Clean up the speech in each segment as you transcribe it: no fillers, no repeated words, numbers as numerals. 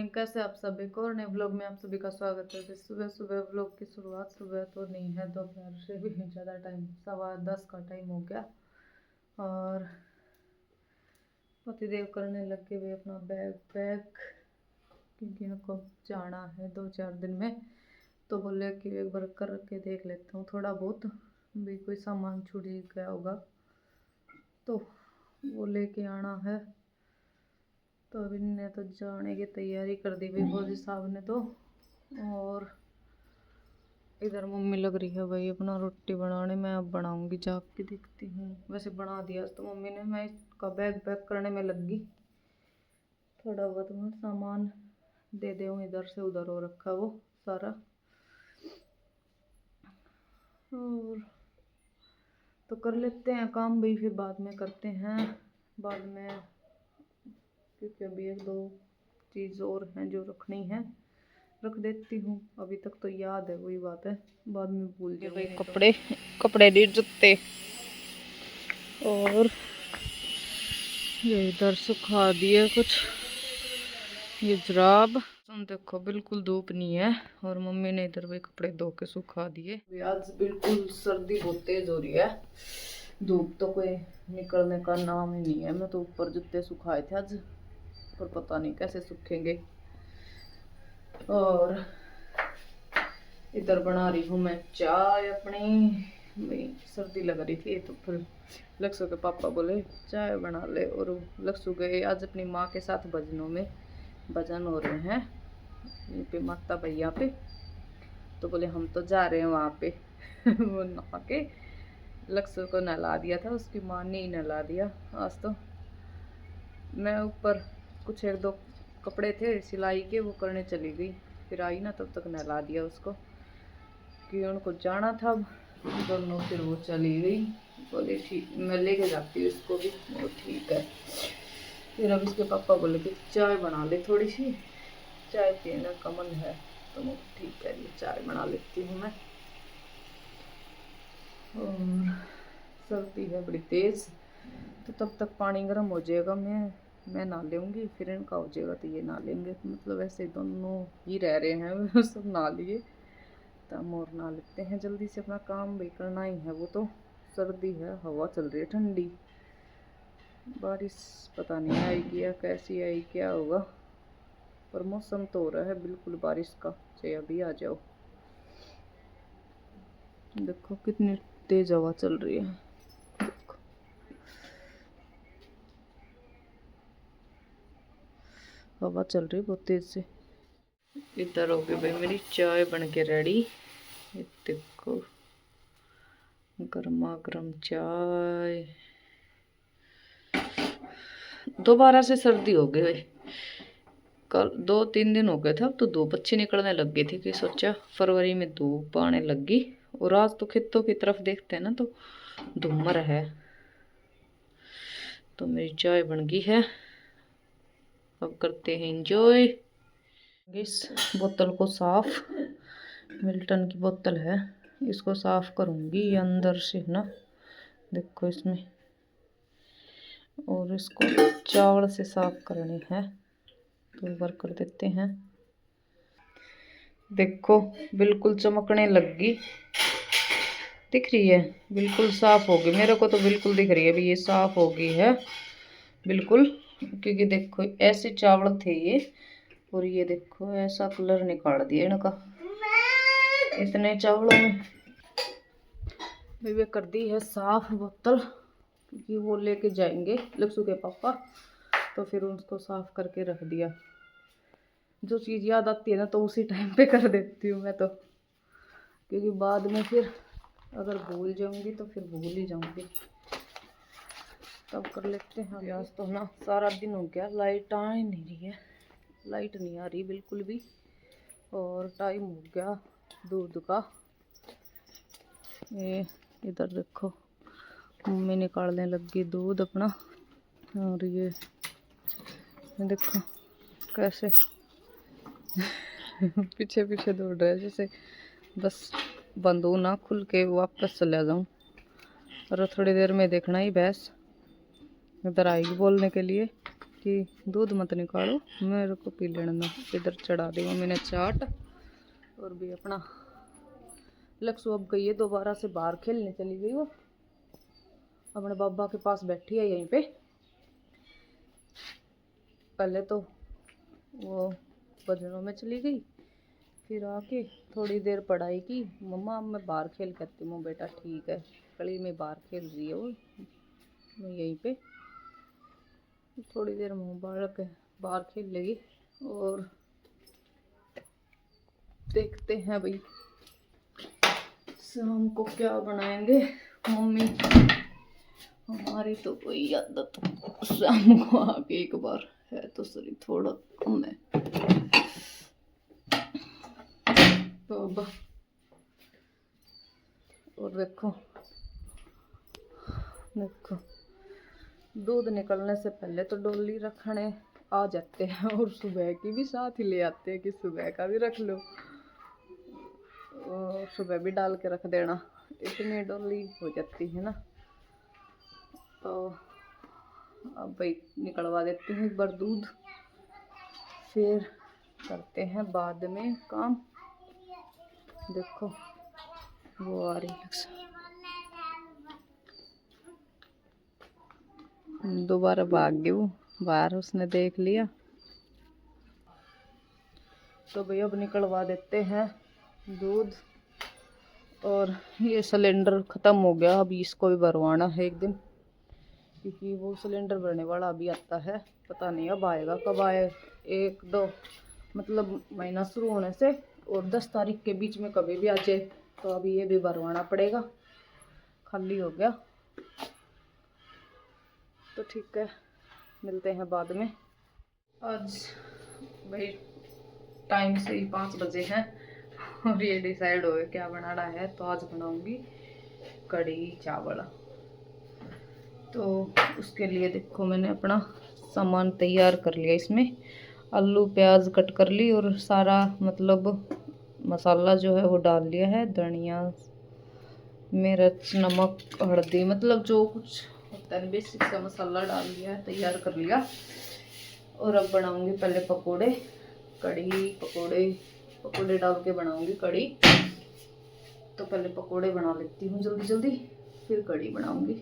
Morning, कैसे आप सभी को और नए व्लॉग में आप सभी का स्वागत है। सुबह सुबह व्लॉग की शुरुआत सुबह तो नहीं है, दोपहर से भी ज़्यादा टाइम 10:15 का टाइम हो गया और पतिदेव करने लग के भी अपना बैग पैक, क्योंकि इनको जाना है 2-4 दिन में। तो बोले कि एक बार करके देख लेता हूँ, थोड़ा बहुत भी कोई सामान छूट गया होगा तो वो लेके आना है। तो अभी ने तो जाने की तैयारी कर दी भाई फौजी साहब ने तो। और इधर मम्मी लग रही है भाई अपना रोटी बनाने। मैं अब बनाऊंगी, जाके देखती हूँ। वैसे बना दिया तो मम्मी ने, मैं इसका बैग पैक करने में लग गई। थोड़ा बहुत मैं सामान दे दूँ, इधर से उधर हो रखा वो सारा। और तो कर लेते हैं काम भाई, फिर बाद में करते हैं बाद में, क्योंकि अभी 1-2 चीज़ और हैं जो रखनी है, रख देती हूँ। अभी तक तो याद है, वही बात है, बाद में भूल जाऊंगी। भाई कपड़े दी जूते और ये इधर सुखा दिए कुछ, ये जुराब। तुम देखो बिल्कुल धूप नहीं है और मम्मी ने इधर भी कपड़े धो के सुखा दिए। आज बिल्कुल सर्दी बहुत तेज हो रही है, धूप तो कोई निकलने का नाम ही नहीं है। मैं तो ऊपर जूते सुखाए थे आज, पर पता नहीं कैसे सूखेंगे। और इधर बना रही हूँ मैं चाय अपनी। सर्दी लग रही थी तो फिर लक्ष्य के पापा बोले चाय बना ले, और लक्ष्य गए आज अपनी माँ के साथ भजनों में। भजन हो रहे हैं यहीं पे माता भैया पे, तो बोले हम तो जा रहे हैं वहाँ पे। वो नहा के लक्ष्य को नहला दिया था, उसकी माँ ने ही नहला दिया आज। तो मैं ऊपर कुछ 1-2 कपड़े थे सिलाई के, वो करने चली गई। फिर आई ना तब तक नहला दिया उसको, कि उनको जाना था दोनों। फिर वो चली गई, बोले ठीक मैं लेके जाती हूँ इसको भी। वो ठीक है। फिर अब इसके पापा बोले कि चाय बना ले, थोड़ी सी चाय पीने का मन है। तो मैं ठीक है, ये चाय बना लेती हूँ मैं। और सर्दी है बड़ी तेज़, तो तब तक पानी गर्म हो जाएगा, मैं नहा लूँगी, फिर इनका हो जाएगा तो ये नहा लेंगे। मतलब ऐसे दोनों ही रह रहे हैं। सब नहा लिए तो हम और नहा लेते हैं जल्दी से, अपना काम भी करना ही है। वो तो सर्दी है, हवा चल रही है ठंडी। बारिश पता नहीं आएगी या कैसी आएगी, क्या होगा, पर मौसम तो हो रहा है बिल्कुल बारिश का, चाहे अभी आ जाओ। देखो कितनी तेज हवा चल रही है, देखो। हवा चल रही है बहुत तेज से। इधर हो गई भाई मेरी चाय बन के रेडी। ये देखो गर्मा गर्म चाय। दोबारा से सर्दी हो गई भाई, कल 2-3 दिन हो गए थे। अब तो धूप अच्छी निकलने लग गई थी, कि सोचा फरवरी में धूप आने लग गई। और आज तो खेतों की तरफ देखते हैं ना तो धूमर है। तो मेरी चाय बन गई है, अब करते हैं एंजॉय। इस बोतल को साफ, मिल्टन की बोतल है, इसको साफ करूंगी ये अंदर से ना, देखो इसमें। और इसको चावल से साफ करनी है, तो एक बार कर देते हैं। देखो बिल्कुल चमकने लग गई, दिख रही है, बिल्कुल साफ होगी। मेरे को तो बिल्कुल दिख रही है अभी, ये साफ हो गई है बिल्कुल। क्योंकि देखो ऐसे चावल थे ये, और ये देखो ऐसा कलर निकाल दिया इनका इतने चावलों में। भाई वे कर दी है साफ बोतल, क्योंकि वो लेके जाएंगे लक्ष्य के पापा, तो फिर उसको साफ करके रख दिया। जो चीज़ याद आती है ना तो उसी टाइम पे कर देती हूँ मैं तो, क्योंकि बाद में फिर अगर भूल जाऊंगी तो फिर भूल ही जाऊंगी। तब कर लेते हैं। आज तो ना सारा दिन हो गया, लाइट आ ही नहीं रही है, लाइट नहीं आ रही बिल्कुल भी। और टाइम हो गया दूध का। ये इधर देखो मम्मी निकालने लगी दूध अपना, और ये देखो कैसे पीछे पीछे दौड़ रहा है, जैसे बस बंद हो ना, खुल के वापस चला जाऊं। और थोड़ी देर में देखना ही भैंस इधर आएगी बोलने के लिए कि दूध मत निकालो, मेरे को पी लेने दो। इधर चढ़ा दी मम्मी ने चाट। और भी अपना लक्ष्य अब गई है दोबारा से बाहर खेलने चली गई। वो अपने बाबा के पास बैठी है यहीं पे। पहले तो वो भजनों में चली गई, फिर आके थोड़ी देर पढ़ाई की। मम्मा मैं बाहर खेल करती हूँ। बेटा ठीक है। गली में बाहर खेल रही है वो, मैं यहीं पे थोड़ी देर बाहर खेल लेगी। और देखते हैं भाई शाम को क्या बनाएंगे मम्मी। हमारी तो कोई आदत शाम को आके एक बार है तो सही थोड़ा कम है। तो अब और देखो दूध निकलने से पहले तो डोली रखने आ जाते हैं और सुबह की भी साथ ही ले आते हैं कि सुबह का भी रख लो और सुबह भी डाल के रख देना। इतनी डोली हो जाती है ना। तो अब भाई निकलवा देते हैं एक बार दूध, फिर करते हैं बाद में काम। देखो वो आ रही है, दोबारा भाग गई वो बाहर, उसने देख लिया। तो भाई अब निकलवा देते हैं दूध। और ये सिलेंडर ख़त्म हो गया, अभी इसको भी भरवाना है एक दिन, क्योंकि वो सिलेंडर भरने वाला अभी आता है। पता नहीं अब आएगा कब आए, 1-2 मतलब महीना शुरू होने से और 10 तारीख के बीच में कभी भी आ जाए। तो अभी ये भी भरवाना पड़ेगा, खाली हो गया। तो ठीक है, मिलते हैं बाद में। आज भाई टाइम से ही 5 बजे हैं और ये डिसाइड हो गया क्या बनाना है। तो आज बनाऊंगी कढ़ी चावल। तो उसके लिए देखो मैंने अपना सामान तैयार कर लिया। इसमें आलू प्याज कट कर ली और सारा मतलब मसाला जो है वो डाल लिया है। धनिया मिर्च नमक हल्दी मतलब जो कुछ होता है बेसिक सा मसाला डाल लिया है, तैयार कर लिया। और अब बनाऊंगी पहले पकोड़े, कढ़ी पकोड़े डाल के बनाऊंगी कढ़ी। तो पहले पकोड़े बना लेती हूँ जल्दी जल्दी, फिर कढ़ी बनाऊंगी।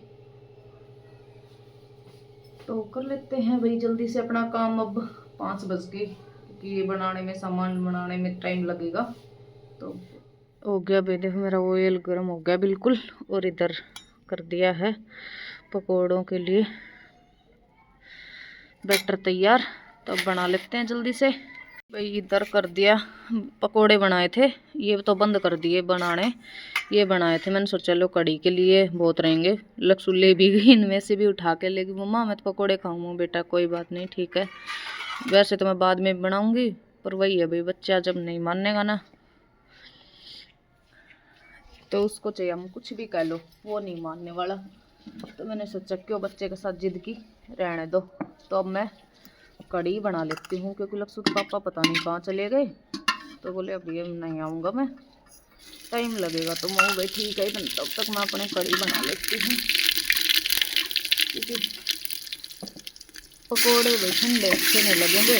तो कर लेते हैं भाई जल्दी से अपना काम। अब 5 बज गए, क्योंकि ये बनाने में सामान बनाने में टाइम लगेगा। तो हो गया भाई, देखो मेरा ऑयल गर्म हो गया बिल्कुल। और इधर कर दिया है पकोड़ों के लिए बैटर तैयार। तो अब बना लेते हैं जल्दी से भाई। इधर कर दिया, पकोड़े बनाए थे, ये तो बंद कर दिए बनाने। ये बनाए थे, मैंने सोचा लो कढ़ी के लिए बहुत रहेंगे। लक्ष्य ले भी गई, इनमें से भी उठा के लेगी। मम्मा मैं तो पकोड़े खाऊंगा। बेटा कोई बात नहीं ठीक है, वैसे तो मैं बाद में बनाऊंगी, पर वही है भाई बच्चा जब नहीं मानेगा ना तो उसको चाहिए हम कुछ भी कह लो, वो नहीं मानने वाला। तो मैंने सोचा क्यों बच्चे के साथ जिद की रहने दो। तो अब मैं कढ़ी बना लेती हूँ, क्योंकि लक्ष्य के पापा पता नहीं कहाँ चले गए। तो बोले अब ये नहीं आऊँगा मैं, टाइम लगेगा। तो मैं भाई ठीक है, तब तक मैं अपने कढ़ी बना लेती हूँ, क्योंकि पकोड़े भाई ठंडे अच्छे नहीं लगेंगे।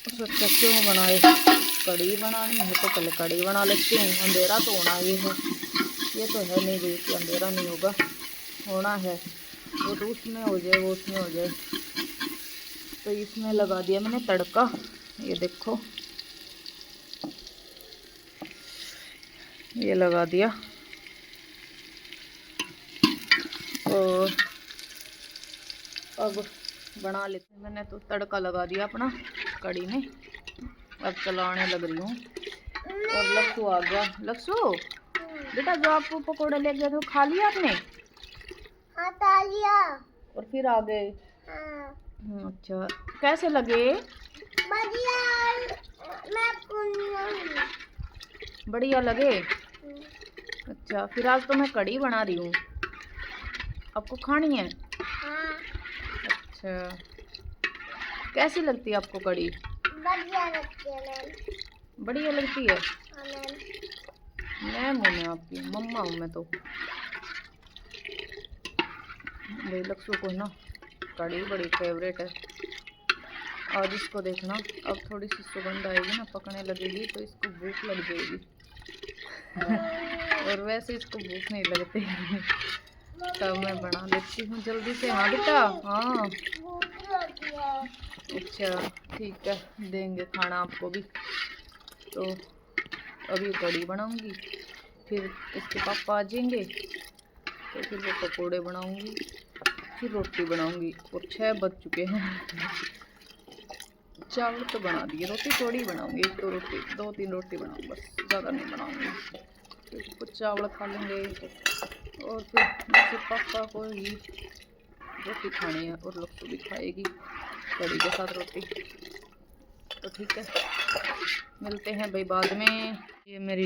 तो सोचा क्यों बनाए, कढ़ी बनानी है तो पहले कढ़ी बना लेती हूँ। अंधेरा तो होना ये है, ये तो है नहीं भाई कि अंधेरा नहीं होगा, होना है। वो तो उसमें हो जाए, वो उसमें हो जाए। तो इसमें लगा दिया मैंने तड़का, ये देखो ये लगा दिया। और अब बना लेते, मैंने तो तड़का लगा दिया अपना कढ़ी में। अब चलाने लग रही हूँ। और लक्ष्य आ गया। लक्ष्य बेटा जो आप पकोड़े ले गए थे खा लिया आपने? हाँ खा लिया। और फिर आ गए? हाँ। अच्छा कैसे लगे? बढ़िया, बढ़िया लगे? अच्छा फिर आज तो मैं कढ़ी बना रही हूँ, आपको खानी है? हाँ। अच्छा कैसी लगती है आपको कढ़ी? बढ़िया लगती है मैम। बढ़िया लगती है? हाँ मैम। मैम हूँ मैं आपकी, मम्मा हूँ मैं तो। भाई लक्ष्य को ना कड़ी बड़ी फेवरेट है। आज इसको देखना, अब थोड़ी सी सुगंध आएगी ना, पकने लगेगी तो इसको भूख लग जाएगी। और वैसे इसको भूख नहीं लगती। तब मैं बना लेती हूँ जल्दी से। हाँ बेटा, हाँ अच्छा ठीक है, देंगे खाना आपको भी। तो अभी कड़ी बनाऊंगी, फिर इसके पापा आ जाएंगे तो फिर वो पकोड़े बनाऊंगी, फिर रोटी बनाऊंगी। और 6 बज चुके हैं। चावल तो बना दिए, रोटी थोड़ी बनाऊंगी, 1 2 रोटी, 2 3 रोटी बनाऊंगी बस, ज़्यादा नहीं बनाऊंगी क्योंकि कुछ चावल खा लेंगे। और फिर जैसे पापा को ही रोटी खानी है और लक्ष्य भी खाएगी कड़ी के साथ रोटी। तो ठीक है, मिलते हैं भाई बाद में। ये मेरी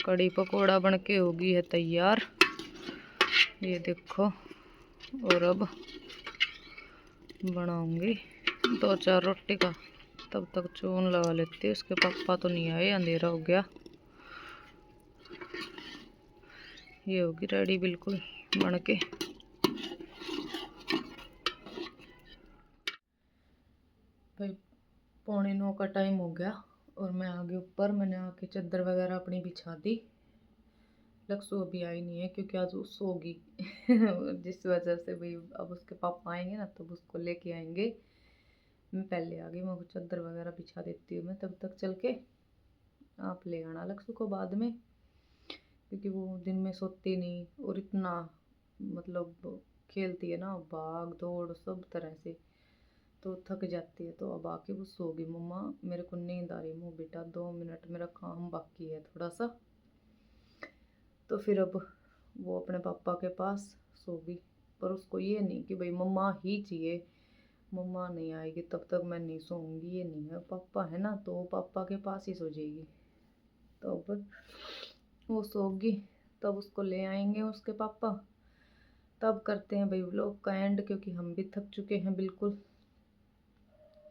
कड़ी पकोड़ा बन के होगी है तैयार, ये देखो। और अब बनाऊंगी 2 4 रोटी का, तब तक चून लगा लेती है। उसके पापा तो नहीं आए, अंधेरा हो गया। ये होगी रेडी बिल्कुल बन के। भाई 8:45 का टाइम हो गया और मैं आगे ऊपर, मैंने आके चादर वगैरह अपनी बिछा दी। लक्ष्य अभी आई नहीं है क्योंकि आज वो सोगी। जिस वजह से भाई अब उसके पापा आएंगे ना तब उसको लेके आएंगे। मैं पहले आ गई, मैं चादर वगैरह बिछा देती हूँ मैं, तब तक चल के आप ले आना लक्ष्य को बाद में, क्योंकि वो दिन में सोती नहीं और इतना मतलब खेलती है ना, भाग दौड़ सब तरह से, तो थक जाती है। तो अब आके वो सो गई। मम्मा मेरे को नींद आ रही है। बेटा 2 मिनट, मेरा काम बाकी है थोड़ा सा। तो फिर अब वो अपने पापा के पास सो गई, पर उसको ये नहीं कि भाई मम्मा ही चाहिए, मम्मा नहीं आएगी तब तक मैं नहीं सोऊंगी, ये नहीं है। पापा है ना तो पापा के पास ही सो जाएगी। तो अब वो सोगी, तब उसको ले आएंगे उसके पापा, तब करते हैं भाई व्लॉग का एंड, क्योंकि हम भी थक चुके हैं बिल्कुल।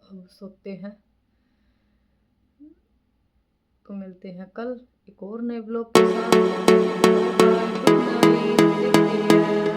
अब सोते हैं। तो मिलते हैं कल एक और नए व्लॉग के साथ। Bye, good night, take care.